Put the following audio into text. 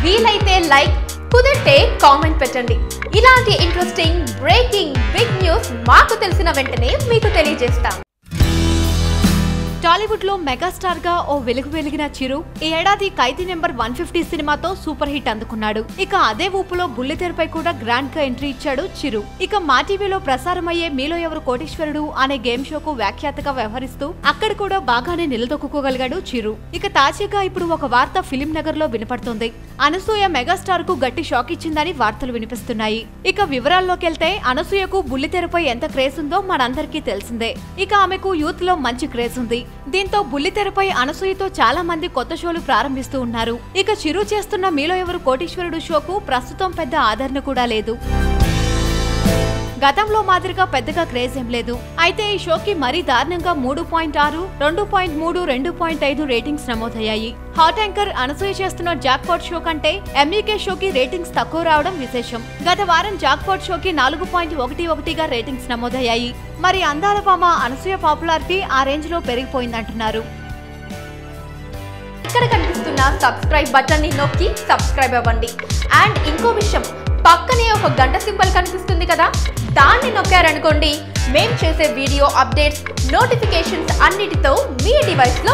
వీలైతే లైక్, కుదిరితే కామెంట్ పెట్టండి. ఇలాంటి ఇంట్రెస్టింగ్ బ్రేకింగ్ బిగ్ న్యూస్ మాకు తెలిసిన వెంటనే మీకు తెలియజేస్తాం. టాలీవుడ్ లో మెగాస్టార్ గా ఓ వెలిగిన చిరు ఈ ఏడాది ఖైదీ నెంబర్ 150 సినిమాతో సూపర్ హిట్ అందుకున్నాడు. ఇక అదే ఊపులో బుల్లితెరపై కూడా గ్రాండ్ గా ఎంట్రీ ఇచ్చాడు చిరు. ఇక మా టీవీలో ప్రసారమయ్యే మీలో ఎవరు కోటీశ్వరుడు అనే గేమ్ షోకు వ్యాఖ్యాతగా వ్యవహరిస్తూ అక్కడ కూడా బాగానే నిలదొక్కుకోగలిగాడు చిరు. ఇక తాజాగా ఇప్పుడు ఒక వార్త ఫిలిం నగర్ లో వినపడుతోంది. అనసూయ మెగాస్టార్ కు గట్టి షాక్ ఇచ్చిందని వార్తలు వినిపిస్తున్నాయి. ఇక వివరాల్లోకెళ్తే అనసూయకు బుల్లితెరపై ఎంత క్రేజ్ ఉందో మనందరికీ తెలిసిందే. ఇక ఆమెకు యూత్ లో మంచి క్రేజ్ ఉంది. దీంతో బుల్లితెరపై అనసూయతో చాలా మంది కొత్త షోలు ప్రారంభిస్తూ ఉన్నారు. ఇక చిరు చేస్తున్న మీలో ఎవరు కోటీశ్వరుడు షోకు ప్రస్తుతం పెద్ద ఆదరణ కూడా లేదు. గతంలో మాదిరిగా పెద్దగా క్రేజ్ ఏం లేదు. అయితే ఈ షోకి మరీ దారుణంగా 3.6, 2.3, 2.5 రేటింగ్స్ నమోదయ్యాయి. హాట్ యాంకర్ అనసూయ చేస్తున్న జాక్పాట్ షో కంటే ఎంఈకే షోకి రేటింగ్స్ తక్కువ రావడం విశేషం. గత వారం జాక్పాట్ షోకి 4.11గా రేటింగ్స్ నమోదయ్యాయి. మరి అందాల భామ అనసూయ పాపులారిటీ ఆ రేంజ్ లో పెరిగిపోయిందంటున్నారు. ఇక్కడ కనిపిస్తున్న సబ్స్క్రైబ్ బటన్ ని నొక్కి సబ్స్క్రైబ్ అవ్వండి. అండ్ ఇంకో విషయం, పక్కనే ఒక గంట సింబల్ కనిపిస్తుంది కదా, దాన్ని నొక్కారనుకోండి మేం చేసే వీడియో అప్డేట్స్, నోటిఫికేషన్స్ అన్నిటితో మీ డివైస్ లో